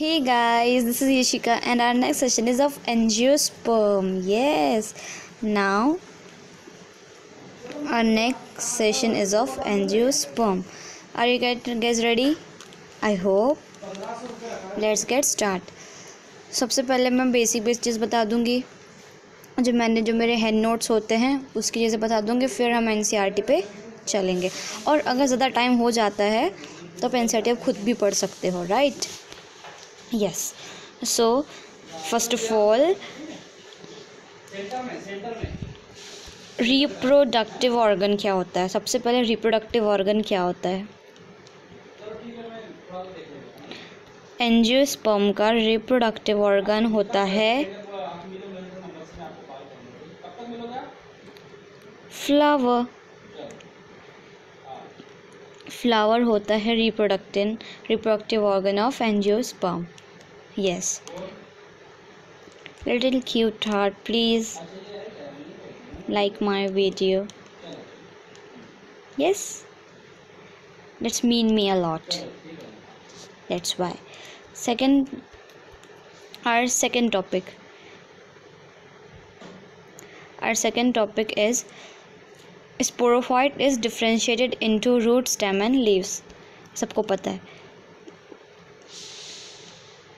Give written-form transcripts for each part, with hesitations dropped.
Hey guys, this is Yashika and our next session is of angiosperm. Yes, now our next session is of angiosperm. Are you guys ready? I hope. Let's get start. सबसे पहले मैं basic चीज़ बता दूंगी जो मेरे hand notes होते हैं उसकी चीज़ें बता दूंगी, फिर हम एनसीईआरटी पे चलेंगे। और अगर ज़्यादा टाइम हो जाता है तो आप एनसीईआरटी आप खुद भी पढ़ सकते हो, right? Yes. So, first of all, reproductive organ क्या होता है? सबसे पहले रिप्रोडक्टिव ऑर्गन क्या होता है? एंजियोस्पर्म का रिप्रोडक्टिव ऑर्गन होता है फ्लावर। फ्लावर होता है reproductive organ of angiosperm. Yes. Little cute heart, please like my video. Yes, that's mean me a lot. That's why. Our second topic is sporophyte is differentiated into root, stem and leaves. सबको पता है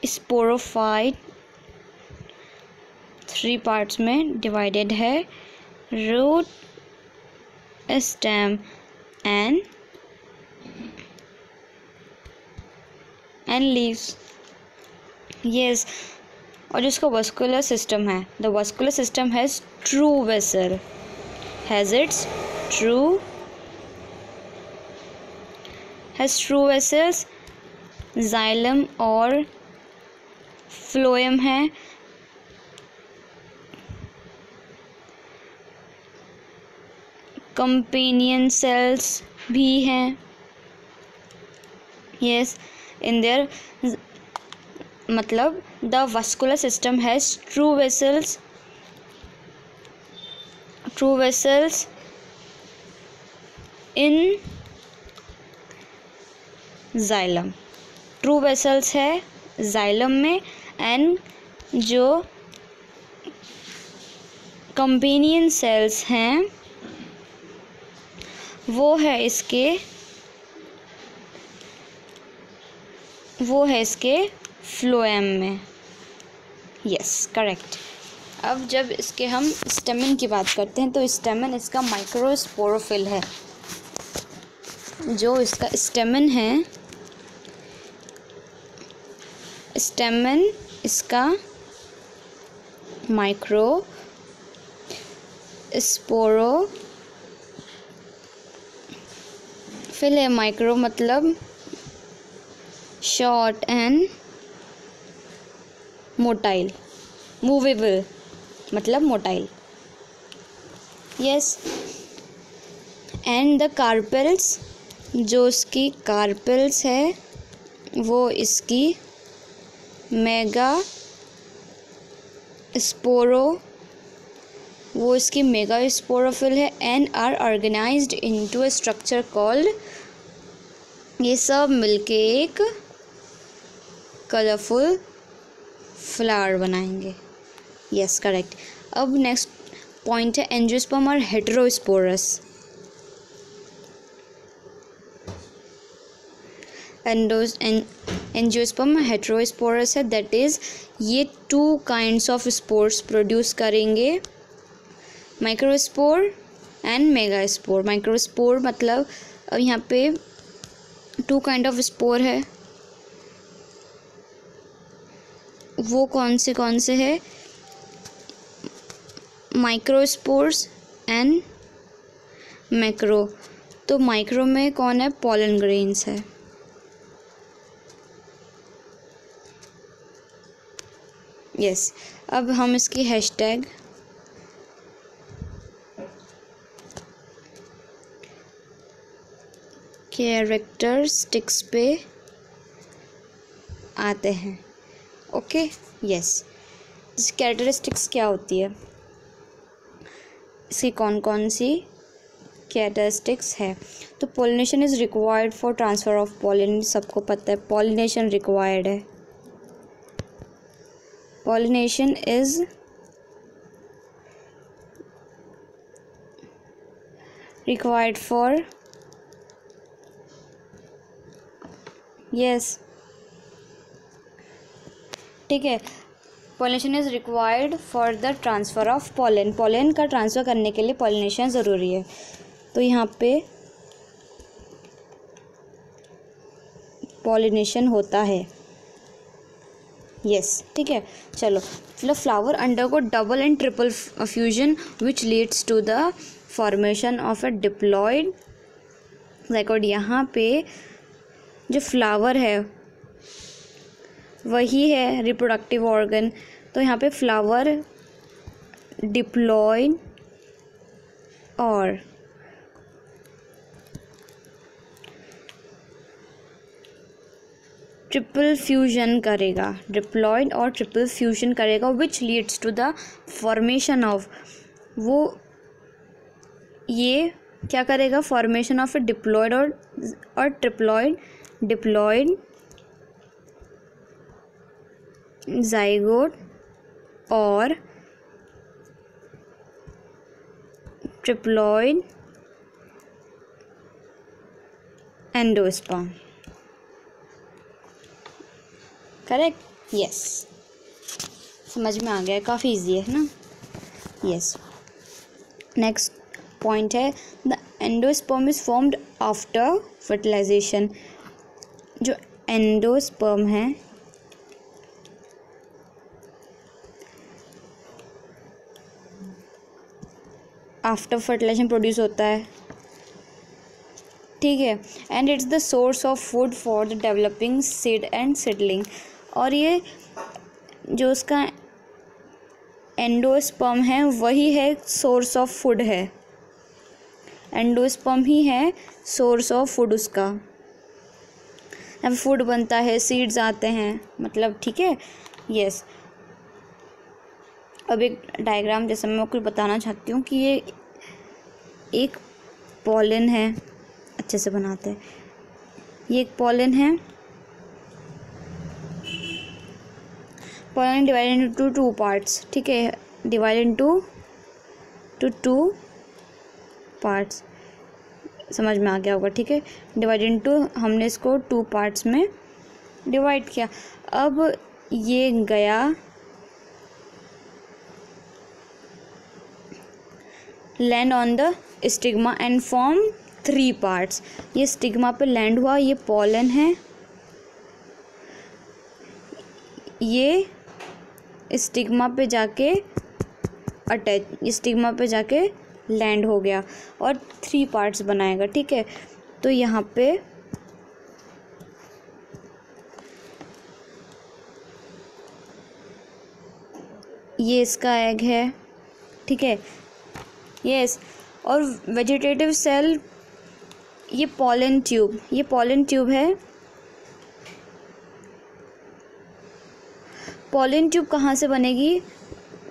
sporophyte 3 parts में divided है, root, stem and leaves. Yes, और जिसका vascular system है, the vascular system has true vessel, true vessels, xylem और phloem है, कंपेनियन सेल्स भी हैं। यस, इन देयर मतलब the vascular system has true vessels in xylem. True vessels है xylem में, एंड जो कंपेनियन सेल्स हैं वो है इसके फ्लोएम में। Yes, correct. अब जब इसके हम स्टेमन की बात करते हैं तो स्टेमन इसका माइक्रोस्पोरोफिल है। जो इसका स्टेमन है, स्टेमन इसका माइक्रोस्पोरोफिल है। माइक्रो मतलब शॉर्ट एंड मोटाइल, मूवेबल मतलब motile. Yes, and the carpels, जो इसकी कार्पेल्स है वो इसकी मेगा स्पोरोफिल है, and are organized into a structure called, ये सब मिलके एक कलरफुल फ्लावर बनाएंगे। यस, करेक्ट। अब नेक्स्ट पॉइंट है एंजियोस्पर्म और हेटेरोस्पोरस। एंजियोस्पर्म हेटेरोस्पोरस है, दैट इज़ ये 2 काइंड्स ऑफ स्पोर्स प्रोड्यूस करेंगे, माइक्रोस्पोर एंड मेगास्पोर। माइक्रोस्पोर मतलब अब यहाँ पे 2 काइंड ऑफ स्पोर है, वो कौन से है? Microspores and macro. तो माइक्रो में कौन है? पॉलन ग्रेन्स है। यस, अब हम इसकी हैशटैग कैरेक्टरिस्टिक्स पे आते हैं। ओके, यस, इस कैरेक्टरिस्टिक्स क्या होती है, इसकी कौन सी कैरेक्टरिस्टिक्स है? तो pollination is required for transfer of pollen, सबको पता है पॉलिनेशन रिक्वायर्ड है। pollination is required for yes ठीक है, pollination is required for the transfer of pollen, pollen का ट्रांसफ़र करने के लिए पॉलिनेशन ज़रूरी है। तो यहाँ पे पॉलिनेशन होता है यस ठीक है। चलो मतलब flower undergo double and triple fusion which leads to the formation of a diploid zygote. यहाँ पे जो फ्लावर है वही है रिप्रोडक्टिव ऑर्गन, तो यहाँ पे फ्लावर डिप्लॉयड और ट्रिपल फ्यूजन करेगा, डिप्लॉयड और ट्रिपल फ्यूजन करेगा which leads to the formation of, वो ये क्या करेगा, फॉर्मेशन ऑफ ए डिप्लॉयड और ट्रिप्लॉयड, डिप्लॉयड ज़ाइगोट और ट्रिप्लॉयड एंडोस्पर्म। करेक्ट यस, समझ में आ गया, काफ़ी इजी है ना यस। नेक्स्ट पॉइंट है the endosperm is formed after fertilization. जो एंडोस्पर्म है आफ्टर फर्टिलाइजेशन प्रोड्यूस होता है ठीक है। And it's the source of food for the developing seed and seedling. और ये जो उसका एंडोस्पर्म है वही है सोर्स ऑफ फूड है, एंडोस्पर्म ही है सोर्स ऑफ फूड उसका, अब फूड बनता है, सीड्स आते हैं मतलब ठीक है यस। अब एक डायग्राम जैसे मैं आपको बताना चाहती हूँ कि ये एक पॉलन है, अच्छे से बनाते हैं, ये एक पॉलन है, pollen divided into two parts ठीक है, डिवाइडेड इनटू टू पार्ट्स, समझ में आ गया होगा ठीक है। डिवाइडेड इनटू, हमने इसको टू पार्ट्स में डिवाइड किया। अब ये गया land on the stigma and form three parts. ये स्टिग्मा पे लैंड हुआ, ये पॉलन है, ये स्टिग्मा पे जाके अटैच, स्टिग्मा पे जाके लैंड हो गया और थ्री पार्ट्स बनाएगा ठीक है। तो यहाँ पे ये इसका एग है ठीक है यस। और वेजिटेटिव सेल, ये पॉलन ट्यूब, ये पॉलन ट्यूब है। पॉलन ट्यूब कहाँ से बनेगी,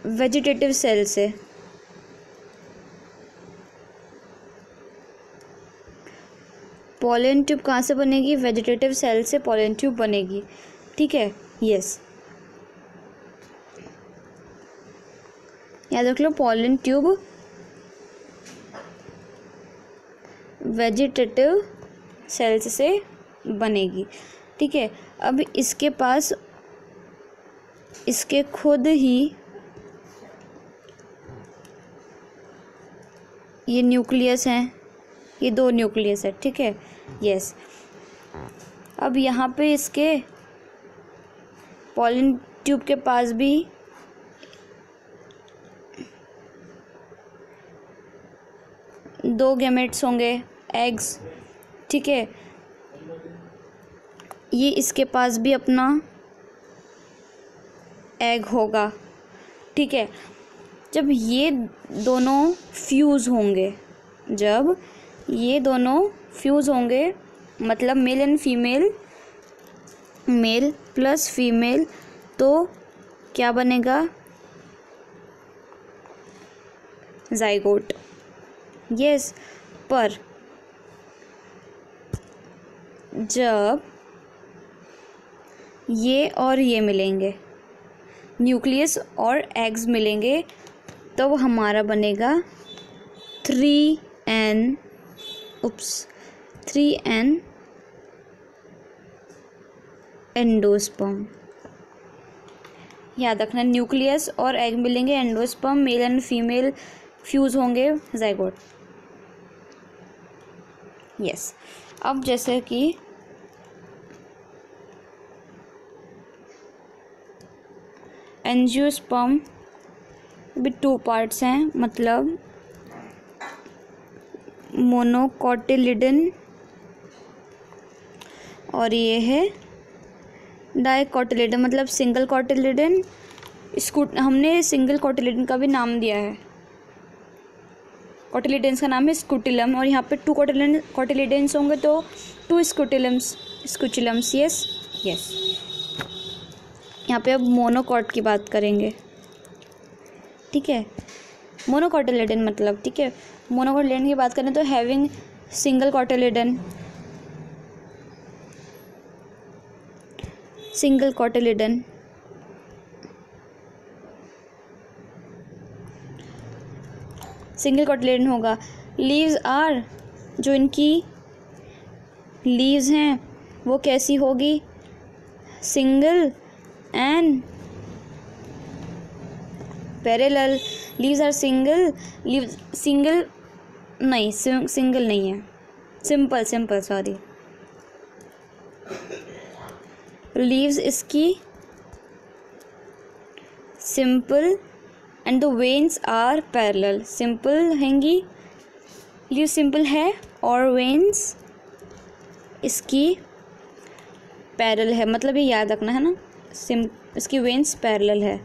वेजिटेटिव सेल से, पॉलन ट्यूब कहाँ से बनेगी, वेजिटेटिव सेल से पॉलन ट्यूब बनेगी ठीक है यस। याद रख लो पॉलन ट्यूब वेजिटेटिव सेल्स से बनेगी ठीक है। अब इसके पास इसके खुद ही ये न्यूक्लियस हैं, ये दो न्यूक्लियस है ठीक है यस। अब यहाँ पे इसके पॉलन ट्यूब के पास भी दो गैमेट्स होंगे, एग्स ठीक है। ये इसके पास भी अपना एग होगा ठीक है। जब ये दोनों फ्यूज़ होंगे, जब ये दोनों फ्यूज़ होंगे मतलब male and female, male plus female, तो क्या बनेगा, ज़ाइगोट यस। पर जब ये और ये मिलेंगे न्यूक्लियस और एग्स मिलेंगे तो हमारा बनेगा 3n एंडोस्पर्म। याद रखना, न्यूक्लियस और एग मिलेंगे, endosperm, mail and female fuse होंगे, ज़ाइगोट। यस। अब जैसे कि एंजियोस्पर्म भी 2 पार्ट्स हैं, मतलब मोनोकोटिलिडन और ये है डाइकोटिलिडन, मतलब सिंगल कोटिलिडन। इसको हमने सिंगल कोटिलिडन का भी नाम दिया है, कोटिलिडेंस का नाम है स्कूटिलम, और यहाँ पे 2 कोटिलिडेंस होंगे तो 2 स्कूटिलम्स। यस। यहाँ पे अब मोनोकॉट की बात करेंगे, ठीक है। मोनोकोटिलिडन मतलब, ठीक है, मोनोकोटिलिडन की बात करें तो having single cotyledon, single cotyledon, single cotyledon होगा। लीव्स आर, जो इनकी लीव्स हैं वो कैसी होगी, single and parallel. Leaves are single, leaves single नहीं, सिंगल नहीं है, सिंपल सॉरी। लीव्स इसकी simple and the veins are parallel. Simple हैंगी, लीव सिंपल है, और वेन्स इसकी पैरेलल है, मतलब ये याद रखना है ना, इसकी वेन्स पैरेलल है।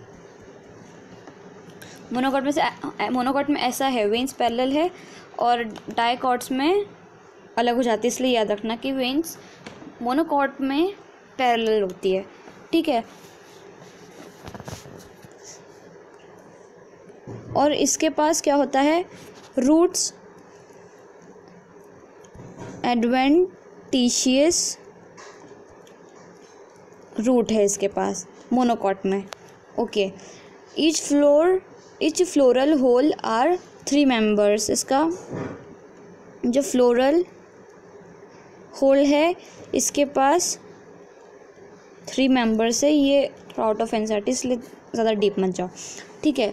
मोनोकॉट में ऐसा है, वेन्स पैरेलल है, और डाइकॉट्स में अलग हो जाती है, इसलिए याद रखना कि वेन्स मोनोकॉट में पैरेलल होती है, ठीक है। और इसके पास क्या होता है, रूट्स एडवेंटिशियस रूट है इसके पास मोनोकॉट में, okay. Each floral whorl are 3 members. इसका जो फ्लोरल होल है इसके पास 3 मेंबर्स है। ये आउट ऑफ एनसीईआरटी, इसलिए ज़्यादा डीप मत जाओ, ठीक है।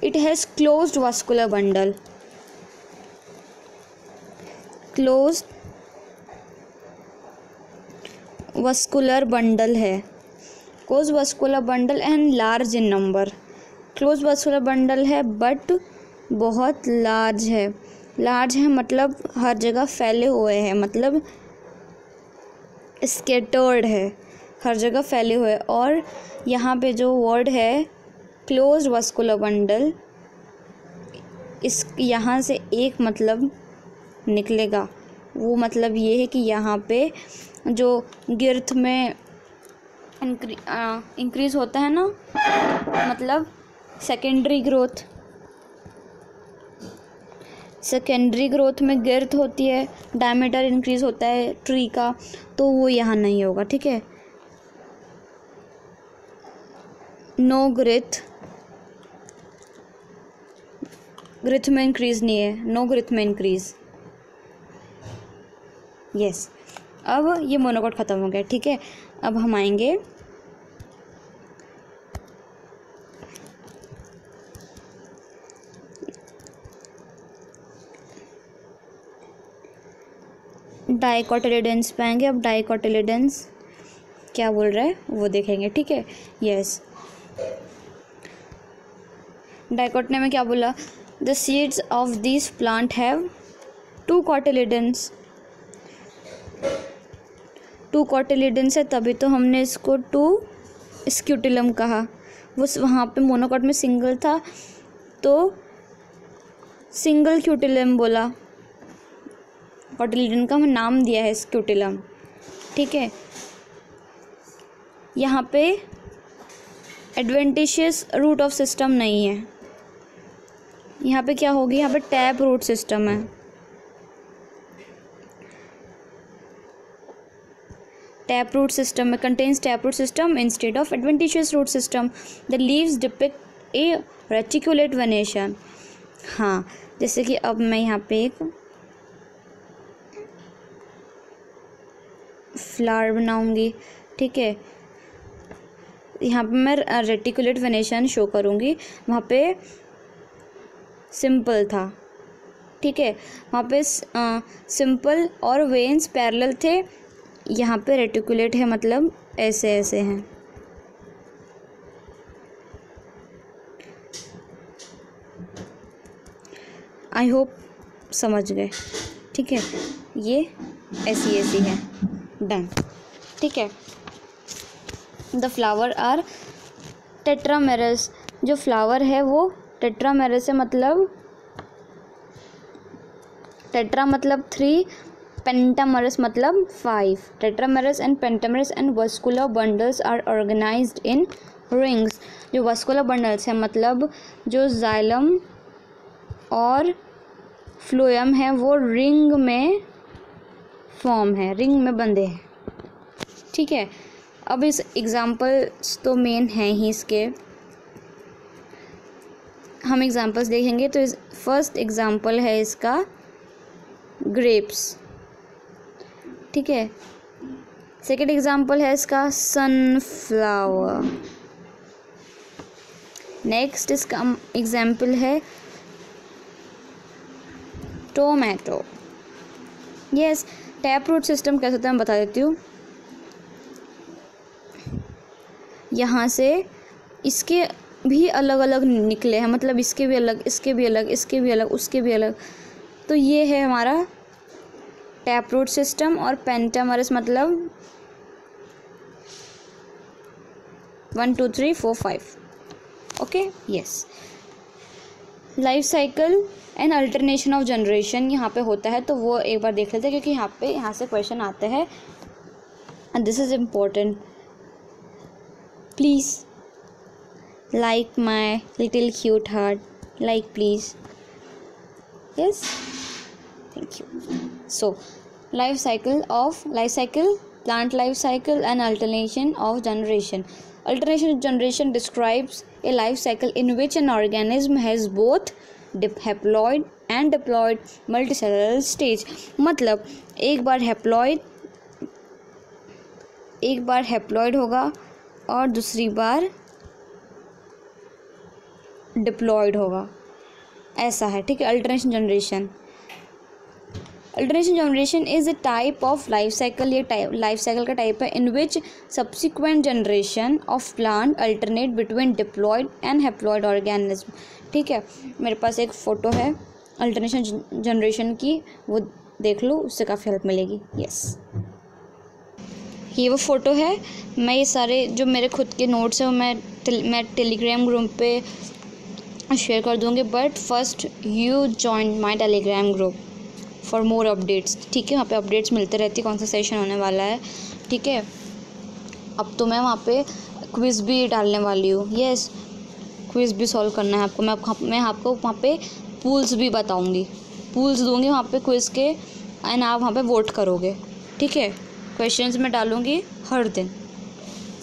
It has closed vascular bundle, closed vascular bundle है, close vascular bundle and large in number. Close vascular bundle है बट बहुत लार्ज है। लार्ज है मतलब हर जगह फैले हुए हैं, मतलब स्कैटर्ड है, हर जगह फैले हुए। और यहाँ पे जो वर्ड है क्लोज वास्कुलर बंडल, इस यहाँ से एक मतलब निकलेगा, वो मतलब ये है कि यहाँ पे जो गिर्थ में इंक्रीज होता है ना, मतलब सेकेंडरी ग्रोथ में गिर्थ होती है, डायमीटर इंक्रीज होता है ट्री का, तो वो यहाँ नहीं होगा, ठीक है। नो ग्रिथ में इंक्रीज नहीं है, नो ग्रिथ में इंक्रीज। यस। अब ये मोनोकॉट ख़त्म हो गया, ठीक है। अब हम आएंगे डाइकोटिलिडेंस पे आएंगे। अब डाइकोटिलिडेंस क्या बोल रहा है वो देखेंगे, ठीक है। यस। डाइकोट में क्या बोला, the seeds of this plant have 2 कोटिलिडेंस। 2 कोटिलिडेंस है, तभी तो हमने इसको 2 स्क्यूटिलम कहा। वो वहाँ पे मोनोकॉट में सिंगल था तो सिंगल क्यूटिलम बोला, कोटिलिडन का हमने नाम दिया है स्क्यूटिलम, ठीक है। यहाँ पे एडवेंटिशियस रूट ऑफ सिस्टम नहीं है, यहाँ पे क्या होगी, यहाँ पे टैप रूट सिस्टम है। Tap root system contains tap root system instead of adventitious root system. The leaves depict a reticulate venation. हाँ, जैसे कि अब मैं यहाँ पे एक फ्लावर बनाऊंगी. ठीक है, यहाँ पे मैं रेटिकुलेट वेनेशन शो करूँगी. वहाँ पे सिंपल था. ठीक है, वहाँ पे सिंपल और वेन्स पैरेलल थे. यहाँ पे रेटिकुलेट है, मतलब ऐसे ऐसे हैं. आई होप समझ गए. ठीक है, ये ऐसी ऐसी है. डन. ठीक है. The flower are tetramerous. जो फ्लावर है वो टेट्रामेरस है, मतलब टेट्रा मतलब 3, पेंटामेरस मतलब 5. Tetramerous and pentamerous and vascular bundles are organized in rings. जो वस्कुलर बंडल्स हैं, मतलब जो जाइलम और फ्लोएम है, वो रिंग में फॉर्म है, रिंग में बंधे हैं. ठीक है, अब इस एग्जाम्पल्स तो मेन हैं ही इसके. हम एग्जाम्पल्स देखेंगे. तो इस फर्स्ट एग्जाम्पल है इसका ग्रेप्स. ठीक है, सेकेंड एग्जाम्पल है इसका सनफ्लावर. नेक्स्ट इसका एग्जाम्पल है tomato. Yes, tap root system कैसे होता है मैं बता देती हूँ. यहाँ से इसके भी अलग अलग निकले हैं, मतलब इसके भी अलग, इसके भी अलग, इसके भी अलग, उसके भी अलग. तो ये है हमारा टैप रूट सिस्टम. और पेंटामेरस मतलब 1 2 3 4 5. Okay. Yes. Life cycle and alternation of generation यहाँ पे होता है, तो वो एक बार देख लेते हैं, क्योंकि यहाँ से क्वेश्चन आते हैं and this is important. Please like my little cute heart, like please. Yes, thank you. So life cycle, plant life cycle and alternation of generation. Alternation of generation describes a life cycle in which an organism has both haploid and diploid multicellular stage. मतलब एक बार haploid होगा और दूसरी बार diploid होगा, ऐसा है. ठीक है. Alternation generation is a type of life cycle. ये लाइफ साइकिल का टाइप है in which subsequent generation of plant alternate between diploid and haploid organism. ठीक है, मेरे पास एक फ़ोटो है अल्टरनेशन जनरेशन की, वो देख लो, उससे काफ़ी हेल्प मिलेगी. यस, ये वो फ़ोटो है. मैं ये सारे जो मेरे खुद के नोट्स हैं वो मैं टेलीग्राम ग्रुप पे शेयर कर दूँगी. But first you join my Telegram group for more updates. ठीक है, वहाँ पे अपडेट्स मिलते रहती है, कौन सा सेशन होने वाला है. ठीक है, अब तो मैं वहाँ पे क्विज़ भी डालने वाली हूँ. यस, क्विज़ भी सॉल्व करना है आपको. मैं आपको वहाँ पे पूल्स भी बताऊँगी, पूल्स दूँगी वहाँ पे क्विज़ के, एंड आप वहाँ पे वोट करोगे. ठीक है, क्वेश्चंस मैं डालूँगी हर दिन.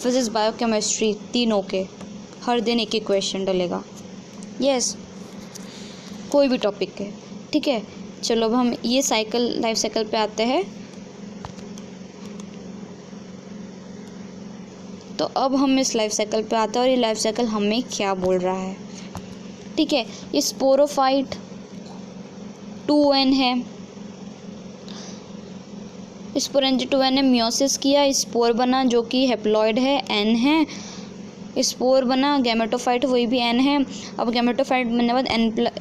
फिजिक्स, बायो, केमिस्ट्री तीनों के हर दिन एक क्वेश्चन डलेगा. यस, कोई भी टॉपिक के. ठीक है, चलो अब हम ये लाइफ साइकिल पे आते हैं. तो अब हम इस लाइफ साइकिल पे आते हैं और ये लाइफ साइकिल हमें क्या बोल रहा है. ठीक है, ये स्पोरोफाइट 2n है. स्पोरेंज 2n ने मियोसिस किया, स्पोर बना जो कि हैप्लॉइड है, n है. स्पोर बना, गैमेटोफाइट वही भी n है. अब गैमेटोफाइट बनने के बाद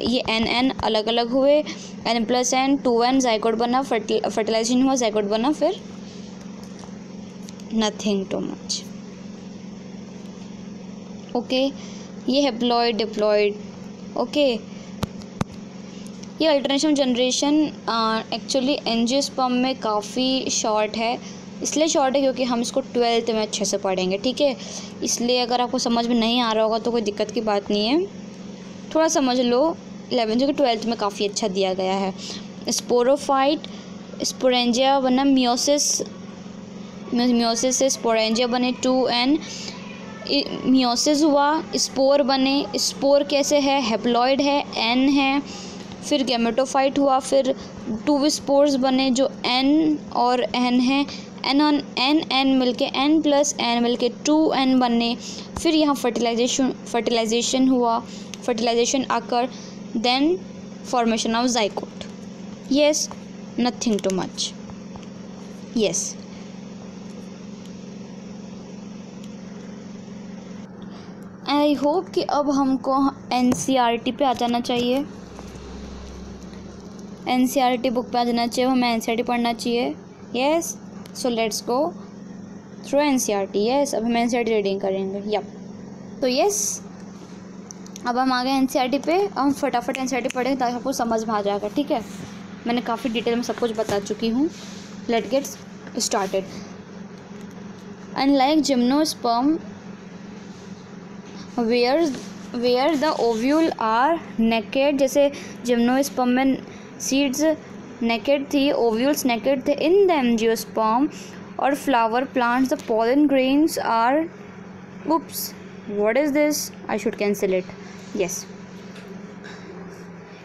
ये n अलग अलग हुए, n+n 2n जाइगोट बना, फर्टिलाइजेशन हुआ, जाइगोट बना, फिर नथिंग टू मच. ओके, ये हैप्लॉइड डिप्लॉइड. ओके, ये अल्टरनेशन जनरेशन एक्चुअली एंजियोस्पर्म में काफ़ी शॉर्ट है. इसलिए शॉर्ट है क्योंकि हम इसको 12th में अच्छे से पढ़ेंगे. ठीक है, इसलिए अगर आपको समझ में नहीं आ रहा होगा तो कोई दिक्कत की बात नहीं है, थोड़ा समझ लो. 11th के 12th में काफ़ी अच्छा दिया गया है. स्पोरोफाइट, स्पोरेंजिया बना, मियोसिस मियोसिस से स्पोरेंजिया बने 2n, मियोसिस हुआ, स्पोर बने, स्पोर कैसे है, हेप्लॉइड है, n है, फिर गैमेटोफाइट हुआ, फिर 2 स्पोर्स बने जो n और n है, n मिलके n प्लस n मिलके 2n बने, फिर यहाँ फर्टिलाइजेशन हुआ, फर्टिलाइजेशन आकर, then formation of zygote. Yes, nothing too much. Yes, I hope कि अब हमको NCERT पे आ जाना चाहिए. NCERT बुक पे आ जाना चाहिए, हमें NCERT पढ़ना चाहिए. Yes, so let's go through NCERT. Yes, अब हम NCERT रीडिंग करेंगे. यप, तो यस, अब हम आ गए NCERT पे. हम फटाफट NCERT पढ़ेंगे ताकि आपको समझ में आ जाएगा. ठीक है, मैंने काफ़ी डिटेल में सब कुछ बता चुकी हूँ. Let get started. Unlike gymnosperm where the ovule are naked, जैसे जिम्नोस्पर्म में सीड्स नेकेड थी, ओव्यूल्स नेकेड थे. इन द एंजियोस्पर्म और flower plants the pollen grains are, oops, what is this, I should cancel it. Yes,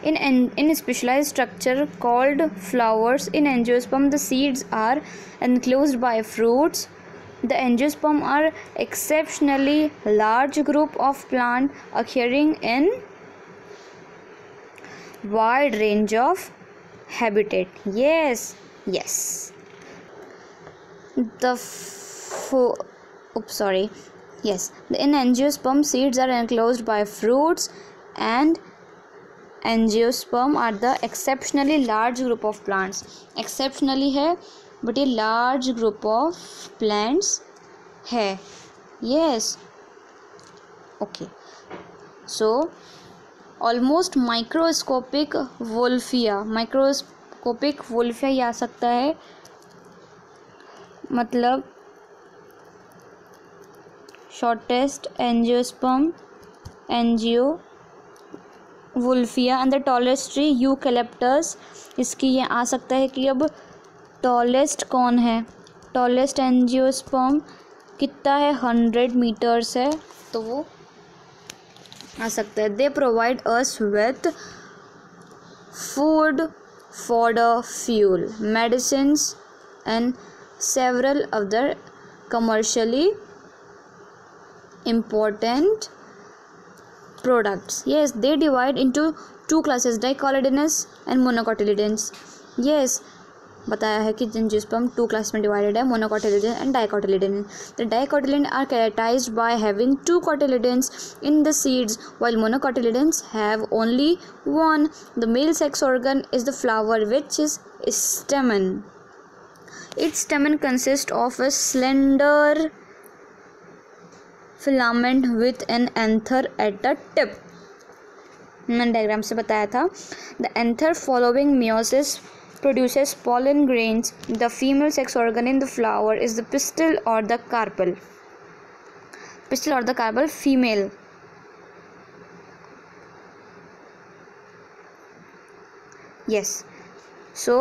in specialized structure called flowers in angiosperm the seeds are enclosed by fruits. The angiosperm are exceptionally large group of plant occurring in wide range of habitat. Yes, the in angiosperm seeds are enclosed by fruits, and angiosperm are the exceptionally large group of plants. exceptionally है but ये large group of plants है. yes, okay, so almost microscopic wolfia ये आ सकता है, मतलब shortest angiosperm wolfia and the tallest tree eucalyptus. इसकी ये आ सकता है कि अब टॉलेस्ट कौन है, टॉलेस्ट एंजियोस्पर्म कितना है, 100 मीटर्स है, तो वो आ सकता है. They provide us with food, fodder, fuel, medicines and several other commercially important products. Yes, they divide into 2 classes, dicotyledonous and monocotyledons. Yes, बताया है कि angiosperm 2 क्लास में डिवाइडेड है, monocotyledon and dicotyledon. The dicotyledons are characterized by having 2 cotyledons in the seeds, while monocotyledons have only one. The male sex organ is the flower, which is stamen. Its stamen consists of a slender filament with an anther at the tip. मैंने diagram से बताया था. The anther following meiosis produces pollen grains. The female sex organ in the flower is the pistil or the carpel. Pistil or the carpel, female. Yes, so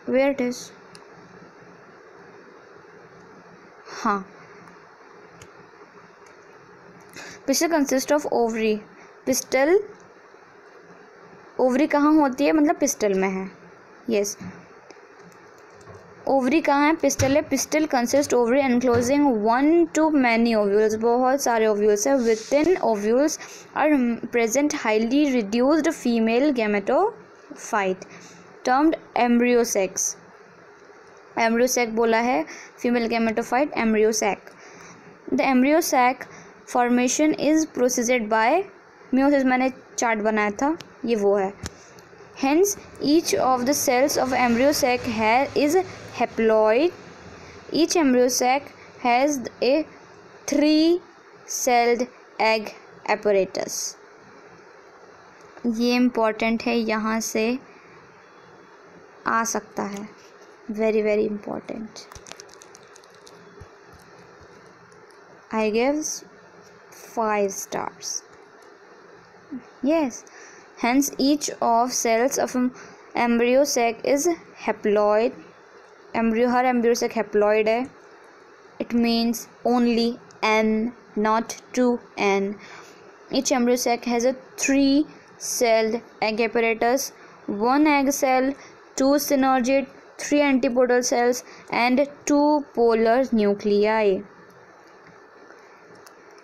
where it is, हाँ, pistol consist of ovary. Pistol, ovary कहाँ होती है, मतलब pistol में है. Yes, ovary कहाँ है, pistil है. Pistil consist ovary enclosing 1 to many ovules, बहुत सारे ओव्यूल्स है. Within ovules are present highly reduced female gametophyte termed embryo sacs. Embryo sac बोला है, female gametophyte embryo sac. The embryo sac formation is proceeded by meiosis. मैंने chart बनाया था, ये वो है. Hence each of the cells of embryo sac is haploid. Each embryo sac has a 3-celled egg apparatus. ये important है, यहाँ से आ सकता है. very very important. I gives 5 stars. Yes, hence each of cells of embryo sac is haploid. Embryo, her embryo से haploid है. It means only N, not 2N. Each embryo sac has a 3-celled egg apparatus, 1 egg cell, 2 synergid, 3 antipodal cells, and 2 polar nuclei.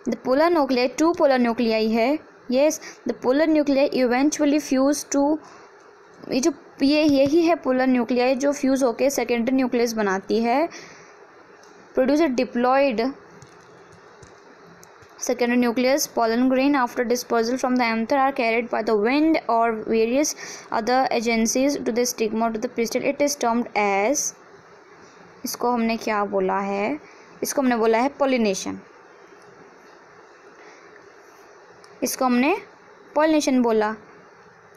The polar nuclei, 2 polar nuclei है. Yes, the polar nuclei eventually fuse to, यही है polar nuclei जो fuse होके secondary nucleus बनाती है. Produce a diploid secondary nucleus. Pollen grain after dispersal from the anther are carried by the wind or various other agencies to the stigma to the pistil. It is termed as, इसको हमने क्या बोला है, इसको हमने बोला है pollination. इसको हमने pollination बोला,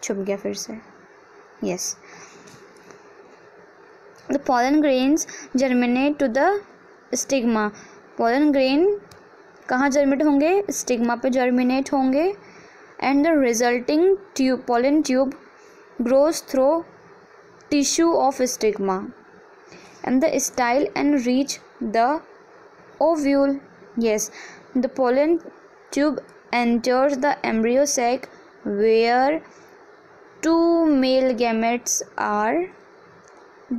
छुप गया फिर से. Yes. The pollen grains germinate to the stigma. Pollen grain कहाँ जर्मिनेट होंगे, स्टिग्मा पे जर्मिनेट होंगे. And the resulting tube, pollen tube grows through tissue of stigma and the style and reach the ovule. Yes, the pollen tube enters the embryo sac where 2 male gametes are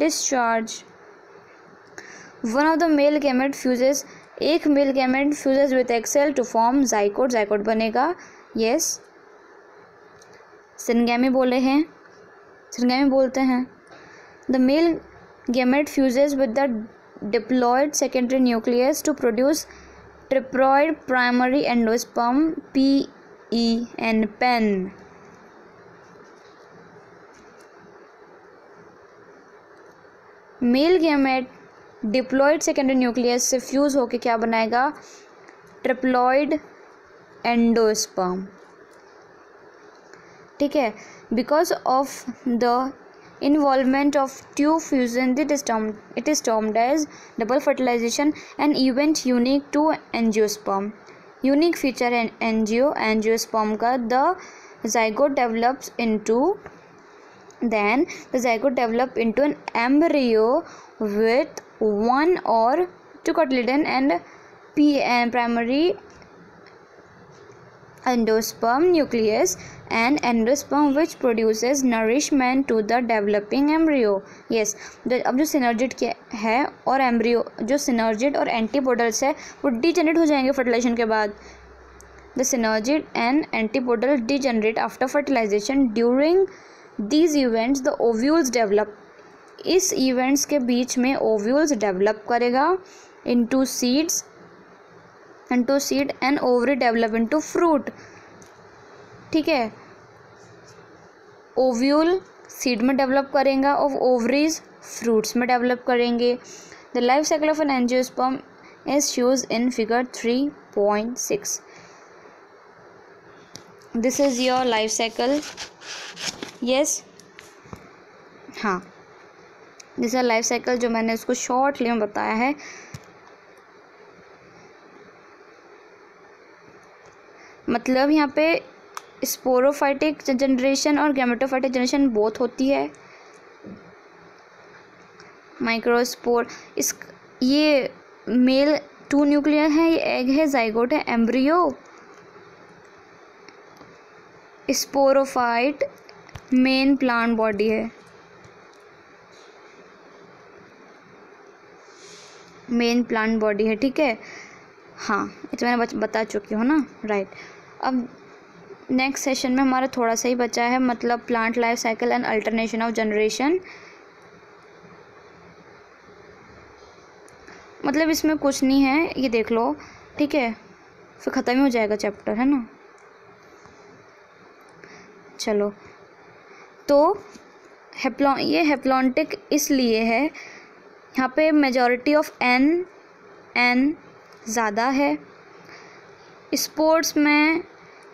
discharged. One of the male gamete fuses, एक male gamete fuses with egg cell to form zygote. Zygote बनेगा. Yes, syngamy बोले हैं, syngamy बोलते हैं. The male gamete fuses with the diploid secondary nucleus to produce triploid primary endosperm, PEN, PEN. Male gamete diploid secondary nucleus से fuse होके क्या बनाएगा, triploid endosperm. ठीक है. Because of the involvement of tube fusion it is termed as double fertilization, an event unique to angiosperm. Unique feature है angiosperm का. The zygote develops into an embryo with 1 or 2 cotyledon and primary endosperm nucleus and endosperm which produces nourishment to the developing embryo. Yes, अब जो synergid है और embryo, जो synergid और antipodals है वो डीजेनरेट हो जाएंगे फर्टिलाइजेशन के बाद. The synergid and antipodal degenerate after fertilization. During these events the ovules develop. इस इवेंट्स के बीच में ओव्यूल्स डेवलप करेगा into seed and ovary develop into fruit. ठीक है. ओव्यूल सीड में डेवलप करेगा और ओवरीज फ्रूट्स में डेवलप करेंगे. The life cycle of an angiosperm is shows in figure 3.6. This is your life cycle. Yes, हाँ, this is life cycle जो मैंने उसको शॉर्टली में बताया है. मतलब यहाँ पे स्पोरोफाइटिक जनरेशन और गैमेटोफाइटिक जनरेशन बोथ होती है. माइक्रोस्पोर, इस ये मेल 2 न्यूक्लियर है, ये एग है, जाइगोट है, embryo. Sporophyte main plant body है, मेन प्लांट बॉडी है. ठीक है, हाँ, ये तो मैंने बता चुकी हूँ ना. राइट. अब नेक्स्ट सेशन में हमारा थोड़ा सा ही बचा है, मतलब plant life cycle and alternation of generation. मतलब इसमें कुछ नहीं है, ये देख लो. ठीक है, फिर ख़त्म ही हो जाएगा चैप्टर, है ना. चलो, तो ये हेप्लॉन्टिक इसलिए है, यहाँ पे मेजॉरिटी ऑफ एन ज़्यादा है. स्पोर्ट्स में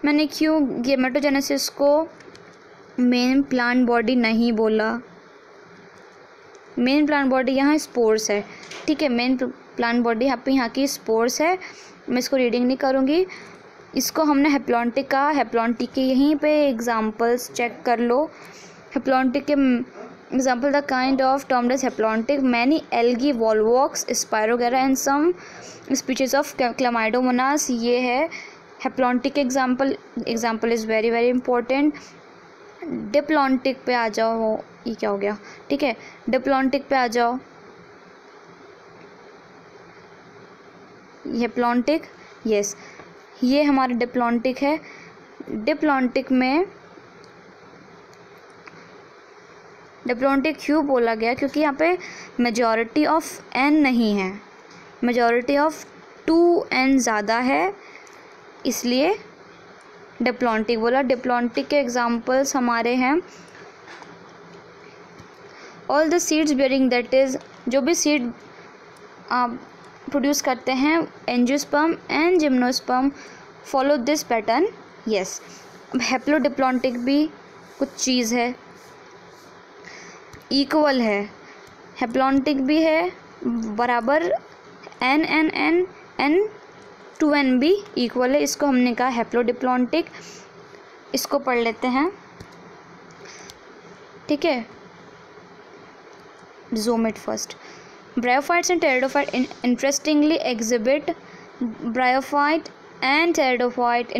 मैंने क्यों गैमेटोजेनेसिस को मेन प्लांट बॉडी नहीं बोला. मेन प्लांट बॉडी यहाँ स्पोर्स है. ठीक है, मेन प्लांट बॉडी यहाँ की स्पोर्स है. मैं इसको रीडिंग नहीं करूँगी. इसको हमने हेप्लॉन्टिक कहा. हेप्लॉन्टिक के यहीं पे एग्जांपल्स चेक कर लो. हेप्लॉन्टिक के Example, the kind of termed as haplontic, many algae, volvox, Spirogyra and some species of Chlamydomonas. ये है haplontic example. Example is very very important. Diplontic पे आ जाओ, ये क्या हो गया, ठीक है, डिप्लॉन्टिक पे आ जाओ. हेप्लॉन्टिक, यस, ये हमारा डिप्लॉन्टिक है. डिप्लॉन्टिक में डिप्लॉन्टिक क्यों बोला गया, क्योंकि यहाँ पे मेजॉरिटी ऑफ एन नहीं है, मेजॉरिटी ऑफ 2n ज़्यादा है, इसलिए डिप्लॉन्टिक बोला. डिप्लॉन्टिक के एग्जाम्पल्स हमारे हैं all the seeds bearing, that is जो भी सीड प्रोड्यूस करते हैं, angiosperm and gymnosperm follow this pattern. Yes, haplodiplontic भी कुछ चीज़ है, इक्वल है, हेप्लॉन्टिक भी है बराबर, N N N N 2n भी इक्वल है, इसको हमने कहा हेप्लोडिप्लॉन्टिक. इसको पढ़ लेते हैं, ठीक है. zoom it first. Bryophytes and pteridophyte interestingly exhibit bryophyte and pteridophyte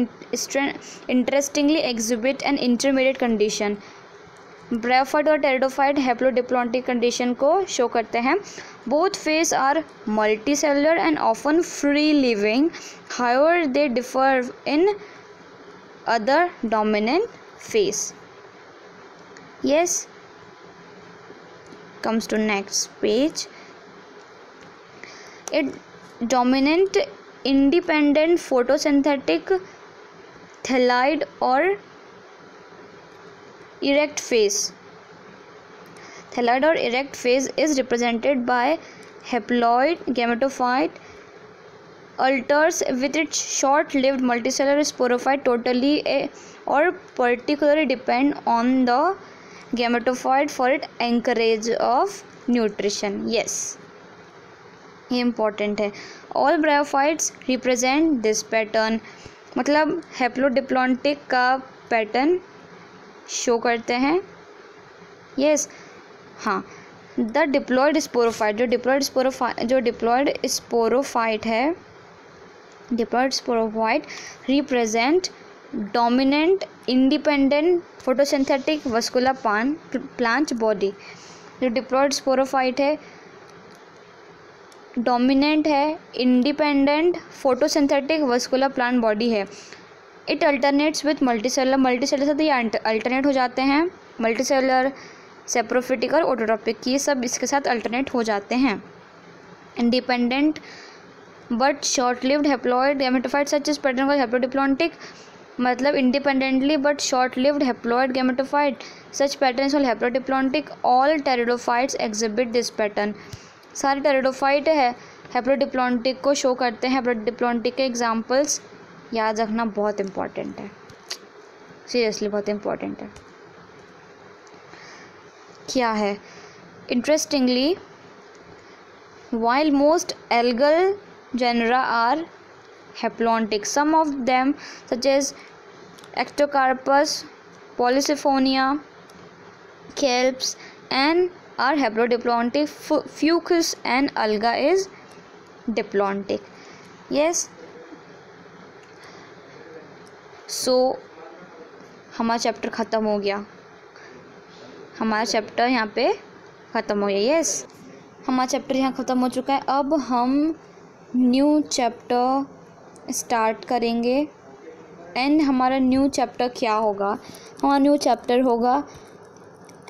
interestingly exhibit an intermediate condition. Bryophyte और टेरिडोफाइट हेप्लोडिप्लॉन्टिक कंडीशन को शो करते हैं. Both phase are multicellular and often free living, however they differ in other dominant phase. Yes, comes to next page. A dominant independent photosynthetic thalide or erect phase. Thalide or erect phase is represented by haploid gametophyte alters with its short-lived multicellular sporophyte totally or particularly depend on the gametophyte for its anchorage of nutrition. Yes, ये important है. All bryophytes represent this pattern. मतलब हेप्लोडिप्लॉन्टिक का pattern show करते हैं. Yes, हाँ. The diploid sporophyte, जो diploid sporophyte है, diploid sporophyte represent dominant independent photosynthetic vascular plant body. जो डिप्लॉयड स्पोरोफाइट है, डोमिनेंट है, independent photosynthetic vascular plant body है. इट अल्टरनेट्स विथ मल्टीसेलुलर से ये अल्टरनेट हो जाते हैं. मल्टीसेलुलर, सेप्रोफिटिक और ऑटोट्रॉपिक, ये सब इसके साथ अल्टरनेट हो जाते हैं. Independent but short lived haploid gametophyte such इस पैटर्न को हेप्लोडिप्लॉन्टिक, मतलब independently but short lived haploid gametophyte such pattern all haplodiplontic. All pteridophytes exhibit this pattern. सारे टेरिडोफाइट है हेप्लोडिप्लॉन्टिक को शो करते हैं. हेप्लोडिप्लॉन्टिक के एग्जाम्पल्स याद रखना बहुत इम्पॉर्टेंट है, सीरियसली बहुत इम्पॉर्टेंट है. क्या है? Interestingly, while most algal genera are haplontic, some of them such as Ectocarpus, Polysiphonia, Kelps and are haplodiplontic. Fucus and Alga is diplontic. Yes. So हमारा चैप्टर ख़त्म हो गया, हमारा चैप्टर यहाँ पे ख़त्म हो गया. यस, हमारा चैप्टर यहाँ ख़त्म हो चुका है. अब हम न्यू चैप्टर स्टार्ट करेंगे. एंड हमारा न्यू चैप्टर क्या होगा? हमारा न्यू चैप्टर होगा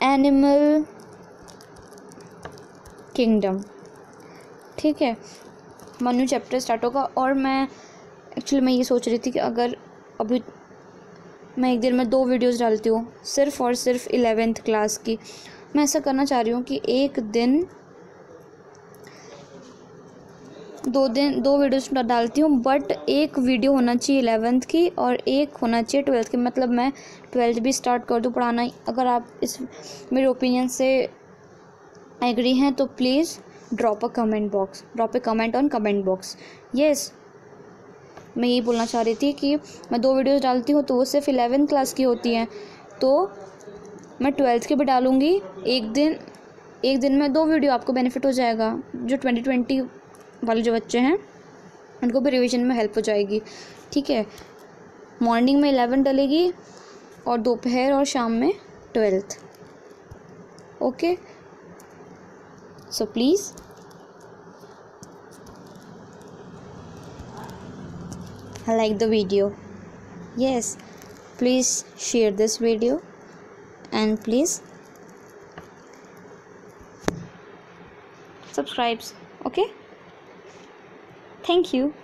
एनिमल किंगडम. ठीक है, हमारा न्यू चैप्टर स्टार्ट होगा. और मैं ये सोच रही थी कि अगर अभी मैं एक दिन में 2 वीडियोस डालती हूँ सिर्फ़ और सिर्फ 11th क्लास की, मैं ऐसा करना चाह रही हूँ कि एक दिन 2 वीडियोस डालती हूँ, बट एक वीडियो होना चाहिए 11th की और एक होना चाहिए 12th की. मतलब मैं 12th भी स्टार्ट कर दूँ पढ़ाना. अगर आप इस मेरे ओपिनियन से एग्री हैं तो please drop a comment on comment box. Yes, मैं यही बोलना चाह रही थी कि मैं 2 वीडियोस डालती हूँ तो वो सिर्फ 11th क्लास की होती हैं, तो मैं 12th के भी डालूँगी। एक दिन में 2 वीडियो, आपको बेनिफिट हो जाएगा। जो 2020 वाले जो बच्चे हैं उनको भी रिवीजन में हेल्प हो जाएगी, ठीक है। मॉर्निंग में 11 डलेगी और दोपहर और शाम में 12th। Okay, so please like the video. Yes, please share this video and please subscribe. Okay, thank you.